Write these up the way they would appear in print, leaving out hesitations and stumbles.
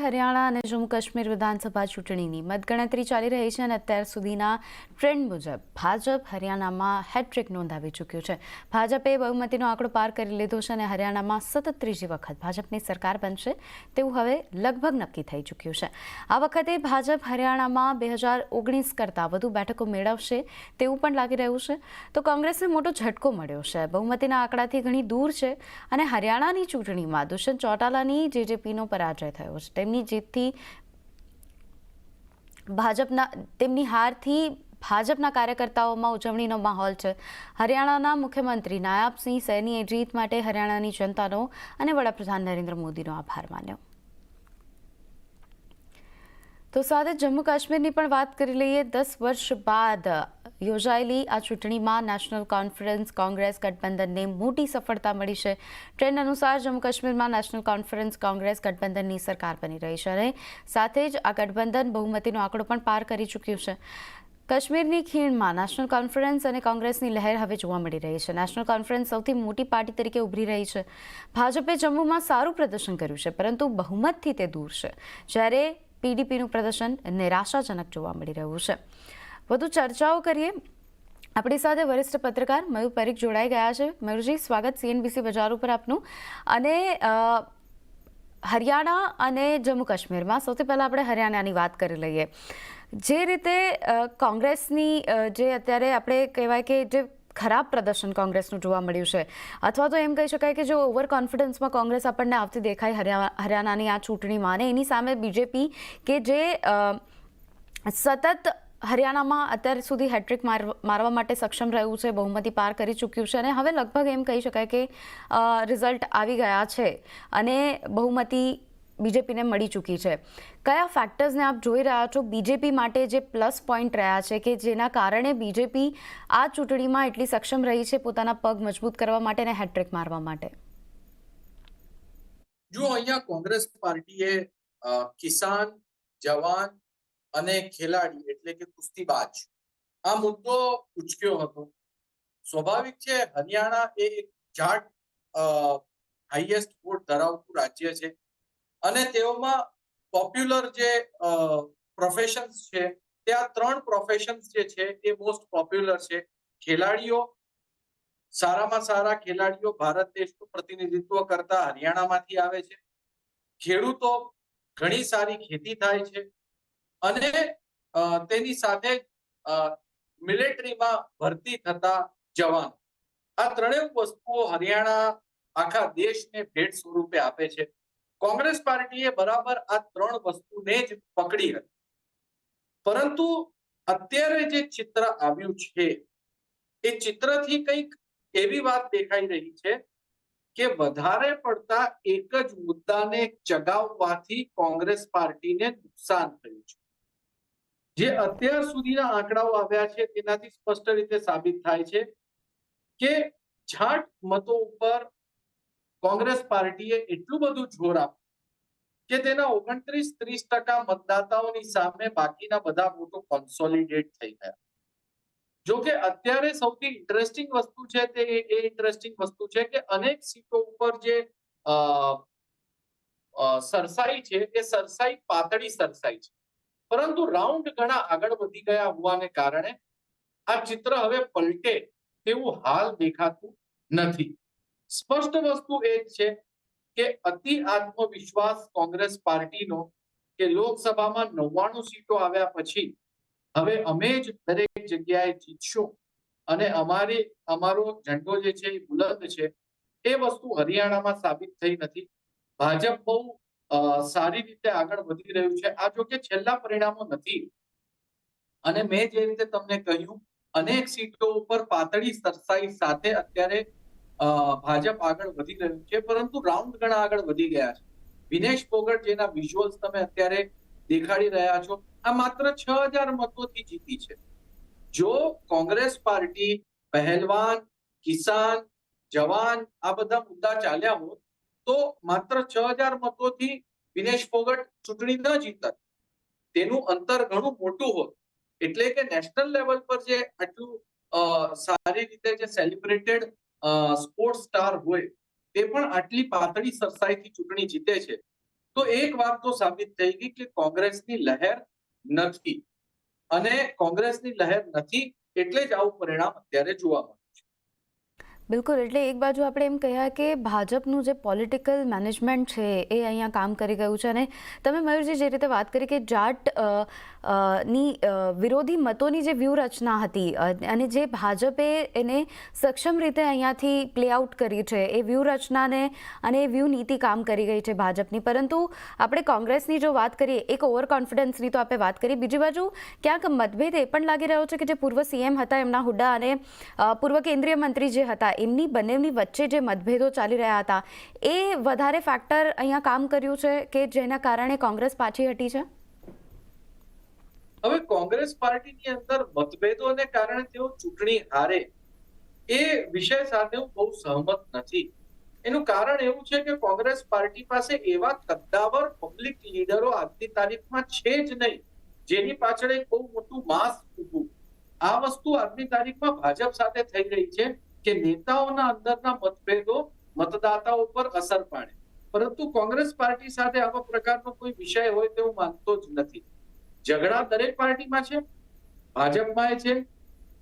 હરિયાણા અને જમ્મુ કાશ્મીર વિધાનસભા ચૂંટણીની મતગણતરી ચાલી રહી છે અને અત્યાર સુધીના ટ્રેન્ડ મુજબ ભાજપ હરિયાણામાં હેટ્રિક નોંધાવી ચૂક્યું છે. ભાજપે બહુમતીનો આંકડો પાર કરી લીધો છે અને હરિયાણામાં સતત ત્રીજી વખત ભાજપની સરકાર બનશે તેવું હવે લગભગ નક્કી થઈ ચૂક્યું છે. આ વખતે ભાજપ હરિયાણામાં 2019 કરતાં વધુ બેઠકો મેળવશે તેવું પણ લાગી રહ્યું છે. તો કોંગ્રેસને મોટો ઝટકો મળ્યો છે. બહુમતીના આંકડાથી ઘણી દૂર છે અને હરિયાણાની ચૂંટણીમાં દુષ્યંત ચૌટાલાની જેજેપીનો પરાજય થયો. તેમની જીતથી તેમની હારથી ભાજપના કાર્યકર્તાઓમાં ઉજવણીનો માહોલ છે. હરિયાણાના મુખ્યમંત્રી નાયબ સિંહ સૈનીએ જીત માટે હરિયાણાની જનતાનો અને વડાપ્રધાન નરેન્દ્ર મોદીનો આભાર માન્યો. તો સાથે જમ્મુ કાશ્મીરની પણ વાત કરી લઈએ. 10 વર્ષ બાદ યોજાયેલી આ ચૂંટણીમાં નેશનલ કોન્ફરન્સ કોંગ્રેસ ગઠબંધનને મોટી સફળતા મળી છે. ટ્રેન્ડ અનુસાર જમ્મુ કાશ્મીરમાં નેશનલ કોન્ફરન્સ કોંગ્રેસ ગઠબંધનની સરકાર બની રહી છે અને સાથે જ આ ગઠબંધન બહુમતીનો આંકડો પણ પાર કરી ચૂક્યું છે. કાશ્મીરની ખીણમાં નેશનલ કોન્ફરન્સ અને કોંગ્રેસની લહેર હવે જોવા મળી રહી છે. નેશનલ કોન્ફરન્સ સૌથી મોટી પાર્ટી તરીકે ઉભરી રહી છે. ભાજપે જમ્મુમાં સારું પ્રદર્શન કર્યું છે પરંતુ બહુમતથી તે દૂર છે, જ્યારે પીડીપીનું પ્રદર્શન નિરાશાજનક જોવા મળી રહ્યું છે. વધુ ચર્ચાઓ કરીએ. આપણી સાથે વરિષ્ઠ પત્રકાર મયુર પરીખ જોડાઈ ગયા છે. મયુરજી, સ્વાગત CNBC બજાર ઉપર આપનું. અને હરિયાણા અને જમ્મુ કાશ્મીરમાં સૌથી પહેલાં આપણે હરિયાણાની વાત કરી લઈએ. જે રીતે કોંગ્રેસની જે અત્યારે આપણે કહેવાય કે જે ખરાબ પ્રદર્શન કોંગ્રેસનું જોવા મળ્યું છે, અથવા તો એમ કહી શકાય કે જો ઓવર કોન્ફિડન્સમાં કોંગ્રેસ આપણને આવતી દેખાય હરિયાણાની આ ચૂંટણીમાં, અને એની સામે બીજેપી કે જે સતત હરિયાણામાં અત્યાર સુધી હેટ્રિક મારવા માટે સક્ષમ રહ્યું છે, બહુમતી પાર કરી ચૂક્યું છે અને હવે લગભગ એમ કહી શકાય કે રિઝલ્ટ આવી ગયા છે અને બહુમતી બીજેપીને મળી ચૂકી છે. કયા ફેક્ટર્સને આપ જોઈ રહ્યા છો બીજેપી માટે જે પ્લસ પોઈન્ટ રહ્યા છે કે જેના કારણે બીજેપી આ ચૂંટણીમાં એટલી સક્ષમ રહી છે પોતાના પગ મજબૂત કરવા માટે અને હેટ્રિક મારવા માટે? જો અહીંયા કોંગ્રેસ પાર્ટીએ કિસાન, જવાન અને ખેલાડી એટલે કે કુસ્તીબાજ આ મુદ્દો ઉચક્યો હતો. સ્વાભાવિક છે, હરિયાણા એ એક જાટ હાઈએસ્ટ વોટ ધરાવતું રાજ્ય છે અને તેઓમાં પોપ્યુલર જે પ્રોફેશન્સ છે તે આ 3 પ્રોફેશન્સ જે છે એ મોસ્ટ પોપ્યુલર છે. ખેલાડીઓ, સારામાં સારા ખેલાડીઓ ભારત દેશનું પ્રતિનિધિત્વ કરતા હરિયાણામાંથી આવે છે. ખેડૂતો, ઘણી સારી ખેતી થાય છે અને તેની સાથે મિલિટરીમાં ભરતી થતા જવાન, આ ત્રણેય વસ્તુઓ હરિયાણા આખા દેશને ભેટ સ્વરૂપે આપે છે. કોંગ્રેસ પાર્ટીએ બરાબર આ 3 વસ્તુને જ પકડી હતી. પરંતુ અત્યારે જે ચિત્ર આવ્યું છે એ ચિત્રથી કંઈક એવી વાત દેખાઈ રહી છે કે વધારે પડતા એક જ મુદ્દાને ચગાવવાથી કોંગ્રેસ પાર્ટીને નુકસાન થયું છે. જે અત્યાર સુધીના આંકડાઓ આવ્યા છે તેનાથી સ્પષ્ટ રીતે સાબિત થાય છે કે જાટ મતો ઉપર કોંગ્રેસ પાર્ટીએ એટલું બધું જોર આપ્યું કે તેના 29-30% મતદાતાઓની સામે બાકીના બધા વોટો કોન્સોલિડેટ થઈ ગયા. જો કે અત્યારે સૌથી ઇન્ટરેસ્ટિંગ વસ્તુ છે તે એ ઇન્ટરેસ્ટિંગ વસ્તુ છે કે અનેક સીટો ઉપર જે સરસાઈ છે એ સરસાઈ પાતળી સરસાઈ છે, પરંતુ રાઉન્ડ ઘણા આગળ વધી ગયા હોવાને કારણે આ ચિત્ર હવે પલટે તેવું હાલ દેખાતું નથી. સ્પષ્ટ વસ્તુ એ છે કે અતિ આત્મવિશ્વાસ કોંગ્રેસ પાર્ટીનો કે લોકસભામાં 99 સીટો આવ્યા પછી હવે અમે જ દરેક જગ્યાએ જીતશું અને અમારો ઝંડો જે છે એ બુલંદ છે, એ વસ્તુ હરિયાણામાં સાબિત થઈ નથી. ભાજપ બહુ સારી રીતે આગળ વધી રહ્યું છે. આ જો કે છેલ્લા પરિણામો નથી અને મેં જે રીતે તમને કહ્યું, અનેક સીટો ઉપર પાતળી સરસાઈ સાથે અત્યારે ભાજપ આગળ વધી રહ્યું છે, પરંતુ રાઉન્ડ ઘણા આગળ વધી ગયા છે. વિનેશ ફોગટ જેના વિઝ્યુઅલ્સ તમે અત્યારે દેખાડી રહ્યા છો, આ માત્ર 6000 મતોથી જીતી છે. જો કોંગ્રેસ પાર્ટી પહેલવાન, કિસાન, જવાન આ બધા મુદ્દા ચાલ્યા હોત તો માત્ર 6000 મતોથી વિનેશ ફોગટ ચૂંટણી ન જીતત. તેનું અંતર ઘણું મોટું હોત. એટલે કે નેશનલ લેવલ પર જે આટલું સારી રીતે જે સેલિબ્રેટેડ સ્પોર્ટ્સ સ્ટાર હોય તે પણ આટલી પાતળી સરસાઈથી ચૂંટણી જીતે છે તો એક વાત તો સાબિત થઈ ગઈ કે કોંગ્રેસની લહેર નથી, અને કોંગ્રેસની લહેર નથી એટલે જ આવું પરિણામ અત્યારે જોવા મળે. બિલકુલ, એટલે એક બાજુ આપણે એમ કહ્યા કે ભાજપનું જે પોલિટિકલ મેનેજમેન્ટ છે એ અહીંયા કામ કરી ગયું છે. અને તમે મયુરજી જે રીતે વાત કરી કે જાટ ની વિરોધી મતોની જે વ્યૂહરચના હતી અને જે ભાજપે એને સક્ષમ રીતે અહીંયાથી પ્લે આઉટ કરી છે એ વ્યૂહરચનાને અને એ વ્યૂહ નીતિ કામ કરી ગઈ છે ભાજપની. પરંતુ આપણે કોંગ્રેસની જો વાત કરીએ, એક ઓવર કોન્ફિડન્સની તો આપણે વાત કરી, બીજી બાજુ ક્યાંક મતભેદ એ પણ લાગી રહ્યો છે કે જે પૂર્વ સીએમ હતા એમના હુડ્ડા અને પૂર્વ કેન્દ્રીય મંત્રી જે હતા એમની બંનેની વચ્ચે જે મતભેદો ચાલી રહ્યા હતા એ વધારે ફેક્ટર અહીંયા કામ કર્યું છે કે જેના કારણે કોંગ્રેસ પાછી હટી છે. હવે કોંગ્રેસ પાર્ટીની અંદર મતભેદોને કારણે તેઓ ચૂંટણી હારે એ વિષય સાથે હું બહુ સહમત નથી. એનું કારણ એવું છે કે કોંગ્રેસ પાર્ટી પાસે એવા કદ્દાવર પબ્લિક લીડરો આજની તારીખમાં છે જ નહીં જેની પાછળ એક બહુ મોટું માસ ઊભું. આ વસ્તુ આજની તારીખમાં ભાજપ સાથે થઈ રહી છે કે નેતાઓના અંદરના મતભેદો મતદાતાઓ પર અસર પાડે, પરંતુ કોંગ્રેસ પાર્ટી સાથે આવા પ્રકારનો કોઈ વિષય હોય તે હું માનતો જ નથી. ઝઘડા દરેક પાર્ટીમાં છે, ભાજપમાં છે,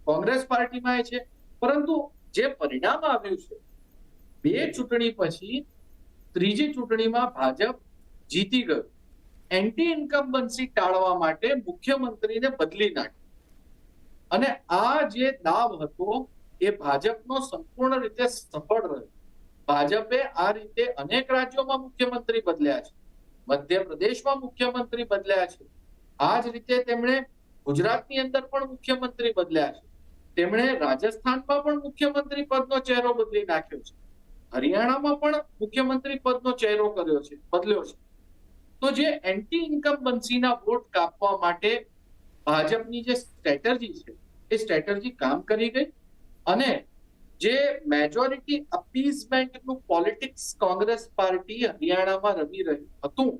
કોંગ્રેસ પાર્ટીમાં છે, પરંતુ જે પરિણામ આવ્યું છે, બે ચૂંટણી પછી ત્રીજી ચૂંટણીમાં ભાજપ જીતી ગયું. એન્ટી ઇન્કમ્બન્સી ટાળવા માટે મુખ્યમંત્રીને બદલી નાખ્યો અને આ જે દાવ હતો એ ભાજપનો સંપૂર્ણ રીતે સફળ રહ્યો. ભાજપે આ રીતે અનેક રાજ્યોમાં મુખ્યમંત્રી બદલ્યા છે, મધ્યપ્રદેશમાં મુખ્યમંત્રી બદલ્યા છે, આ જ રીતે તેમણે ગુજરાતની અંદર પણ મુખ્યમંત્રી બદલ્યા છે, તેમણે રાજસ્થાનમાં પણ મુખ્યમંત્રી પદનો ચહેરો બદલી નાખ્યો છે, હરિયાણામાં પણ મુખ્યમંત્રી પદનો ચહેરો બદલ્યો છે. તો જે એન્ટી ઇન્કમ્બન્સીના વોટ કાપવા માટે ભાજપની જે સ્ટ્રેટેજી છે એ સ્ટ્રેટેજી કામ કરી ગઈ અને જે મેજોરિટી અપીઝમેન્ટનું પોલિટિક્સ કોંગ્રેસ પાર્ટી હરિયાણામાં રમી રહ્યું હતું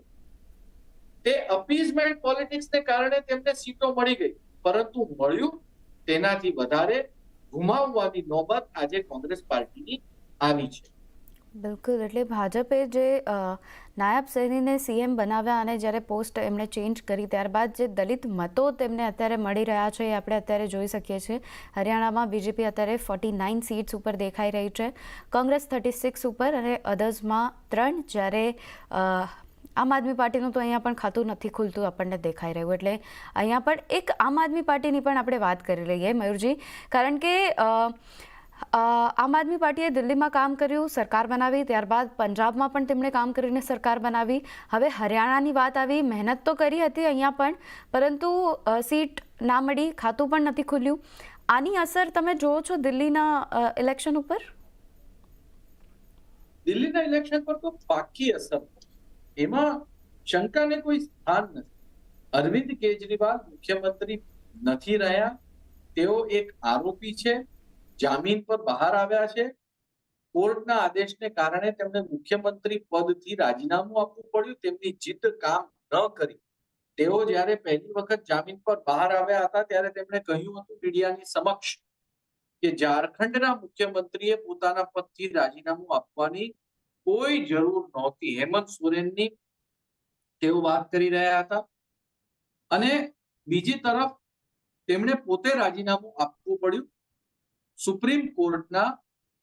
તે અપીઝમેન્ટ પોલિટિક્સને કારણે તેમને સીટો મળી ગઈ, પરંતુ મળ્યું તેનાથી વધારે ગુમાવવાની નોબત આજે કોંગ્રેસ પાર્ટીની આવી છે. બિલકુલ, એટલે ભાજપે જે નાયબ સૈનીને સીએમ બનાવ્યા અને જ્યારે પોસ્ટ એમણે ચેન્જ કરી ત્યારબાદ જે દલિત મતો તેમને અત્યારે મળી રહ્યા છે એ આપણે અત્યારે જોઈ શકીએ છીએ. હરિયાણામાં બીજેપી અત્યારે 49 સીટ્સ ઉપર દેખાઈ રહી છે, કોંગ્રેસ 36 ઉપર અને અધર્સમાં 3, જ્યારે આમ આદમી પાર્ટીનું તો અહીંયા પણ ખાતું નથી ખુલતું આપણને દેખાઈ રહ્યું. એટલે અહીંયા પણ એક આમ આદમી પાર્ટીની પણ આપણે વાત કરી લઈએ મયુરજી, કારણ કે આમ આદમી પાર્ટીએ દિલ્હીમાં કામ કર્યું, સરકાર બનાવી, ત્યારબાદ પંજાબમાં પણ તેમણે કામ કરીને સરકાર બનાવી, હવે હરિયાણાની વાત આવી, મહેનત તો કરી હતી અહીંયા પણ, પરંતુ સીટ ના મળી, ખાતું પણ નથી ખુલ્યું. આની અસર તમે જોવો છો દિલ્હીના ઇલેક્શન ઉપર? દિલ્હીના ઇલેક્શન પર તો પાકી અસર, એમાં શંકાને કોઈ સ્થાન નથી. અરવિંદ કેજરીવાલ મુખ્યમંત્રી નથી રહ્યા, તેઓ એક આરોપી છે, જામીન પર બહાર આવ્યા છે. કોર્ટના આદેશને કારણે તેમને મુખ્યમંત્રી પદથી રાજીનામું આપવું પડ્યું, તેમની જીદ કામ ન કરી. તેઓ જ્યારે પહેલી વખત જામીન પર બહાર આવ્યા હતા ત્યારે તેમણે કહ્યું હતું મીડિયાની સમક્ષ કે ઝારખંડના મુખ્યમંત્રીએ પોતાના પદથી રાજીનામું આપવાની કોઈ જરૂર નહોતી. હેમંત સોરેનની તેઓ વાત કરી રહ્યા હતા અને બીજી તરફ તેમણે પોતે રાજીનામું આપવું પડ્યું સુપ્રીમ કોર્ટના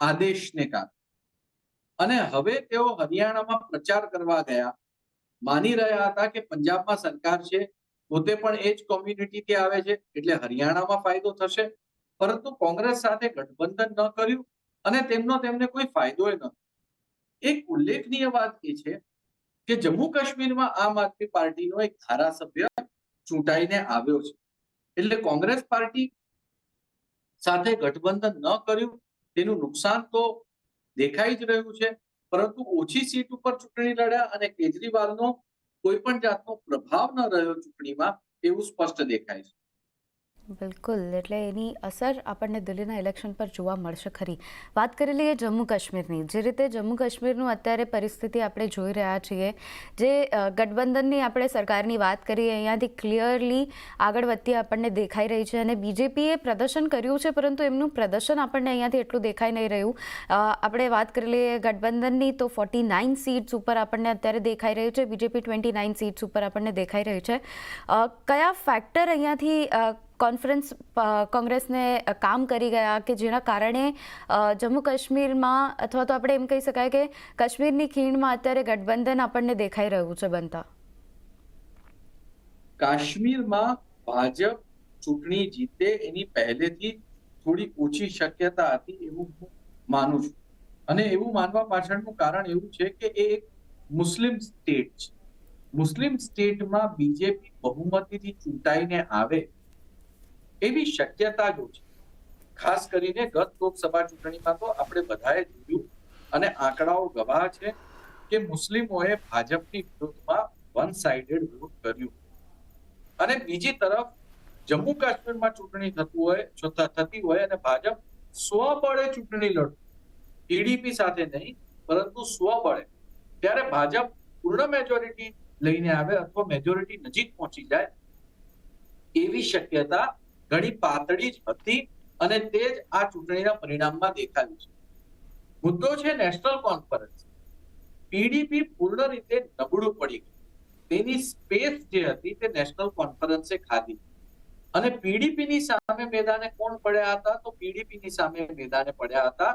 આદેશને કારણે. અને હવે તેઓ હરિયાણામાં પ્રચાર કરવા ગયા, માની રહ્યા હતા કે પંજાબમાં સરકાર છે, પોતે પણ એ જ કોમ્યુનિટીથી આવે છે એટલે હરિયાણામાં ફાયદો થશે, પરંતુ કોંગ્રેસ સાથે ગઠબંધન ન કર્યું અને તેમને કોઈ ફાયદો ન. એક ઉલ્લેખનીય વાત એ છે કે જમ્મુ કાશ્મીરમાં આમ આદમી પાર્ટીનો એક ધારાસભ્ય ચૂંટાઈને આવ્યો છે, એટલે કોંગ્રેસ પાર્ટી સાથે ગઠબંધન ન કર્યું તેનું નુકસાન તો દેખાઈ જ રહ્યું છે, પરંતુ ઓછી સીટ ઉપર ચૂંટણી લડ્યા અને કેજરીવાલનો કોઈ પણ જાતનો પ્રભાવ ન રહ્યો ચૂંટણીમાં એવું સ્પષ્ટ દેખાય છે. બિલકુલ, એટલે એની અસર આપણને દિલ્હીના ઇલેક્શન પર જોવા મળશે ખરી. વાત કરી લઈએ જમ્મુ કાશ્મીરની. જે રીતે જમ્મુ કાશ્મીરનું અત્યારે પરિસ્થિતિ આપણે જોઈ રહ્યા છીએ, જે ગઠબંધનની આપણે સરકારની વાત કરીએ, અહીંયાથી ક્લિયરલી આગળ વધતી આપણને દેખાઈ રહી છે અને બીજેપીએ પ્રદર્શન કર્યું છે, પરંતુ એમનું પ્રદર્શન આપણને અહીંયાથી એટલું દેખાઈ નહીં રહ્યું. આપણે વાત કરી લઈએ ગઠબંધનની તો 49 સીટ્સ ઉપર આપણને અત્યારે દેખાઈ રહ્યું છે, બીજેપી 29 સીટ્સ ઉપર આપણને દેખાઈ રહ્યું છે. કયા ફેક્ટર અહીંયાથી કોંગ્રેસને કામ કરી ગયા કે જેના કારણે જમ્મુ કાશ્મીરમાં, અથવા તો આપણે એમ કહી શકાય કે કાશ્મીરની ખીણમાં અત્યારે ગઠબંધન આપણને દેખાઈ રહ્યું છે બનતા? કાશ્મીરમાં ભાજપ ચૂંટણી જીતે એની પહેલેથી થોડી ઓછી શક્યતા હતી એવું હું માનું છું. અને એવું માનવા પાછળનું કારણ એવું છે કે એ એક મુસ્લિમ સ્ટેટ છે. મુસ્લિમ સ્ટેટમાં બીજેપી બહુમતીથી ચૂંટાઈને આવે એવી શક્યતા જ ઓછી. ખાસ કરીને ગત લોકસભા ચૂંટણીમાં તો આપણે બધાએ જોયું અને આંકડાઓ ગવાહ છે કે મુસ્લિમોએ ભાજપની વિરોધમાં વન સાઇડેડ વોટ કર્યું. અને બીજી તરફ જમ્મુ કાશ્મીરમાં ચૂંટણી થતી હોય અને ભાજપ સ્વબળે ચૂંટણી લડતું, ટીડીપી સાથે નહીં પરંતુ સ્વબળે, ત્યારે ભાજપ પૂર્ણ મેજોરિટી લઈને આવે અથવા મેજોરિટી નજીક પહોંચી જાય એવી શક્યતા ઘણી પાતળી જ હતી અને તે જ આ ચૂંટણીના પરિણામમાં દેખાયું છે. મુદ્દો છે નેશનલ કોન્ફરન્સ. પીડીપી પૂર્ણ રીતે નબળું પડી ગયું. તેની સ્પેસ જે હતી તે નેશનલ કોન્ફરન્સે ખાધી. અને પીડીપીની સામે મેદાને કોણ પડ્યા હતા? તો પીડીપીની સામે મેદાને પડ્યા હતા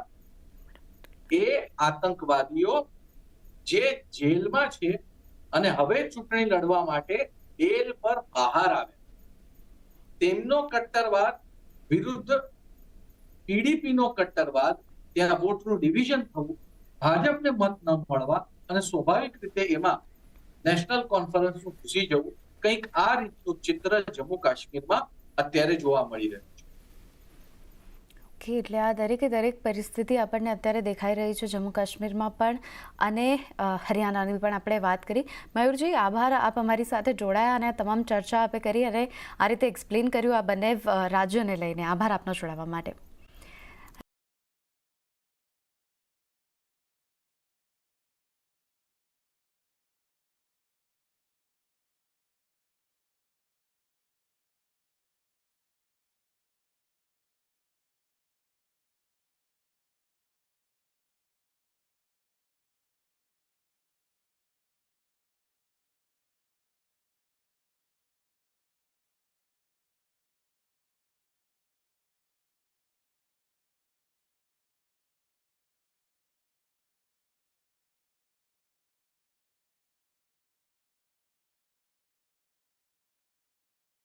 એ આતંકવાદીઓ જે જેલમાં છે અને હવે ચૂંટણી લડવા માટે જેલ પર બહાર આવે. તેમનો કટ્ટરવાદ વિરુદ્ધ પીડીપીનો કટ્ટરવાદ, ત્યાં વોટનું ડિવિઝન થવું, ભાજપને મત ન મળવા અને સ્વાભાવિક રીતે એમાં નેશનલ કોન્ફરન્સનું ઘૂસી જવું, કંઈક આ રીતનું ચિત્ર જમ્મુ કાશ્મીરમાં અત્યારે જોવા મળી રહ્યું છે. ઓકે, એટલે આ દરેકે દરેક પરિસ્થિતિ આપણને અત્યારે દેખાઈ રહી છે જમ્મુ કાશ્મીરમાં પણ અને હરિયાણાની પણ આપણે વાત કરી. મયુરજી, આભાર, આપ અમારી સાથે જોડાયા અને તમામ ચર્ચા આપે કરી અને આ રીતે એક્સપ્લેન કર્યું આ બંને રાજ્યોને લઈને. આભાર આપનો જોડાવા માટે.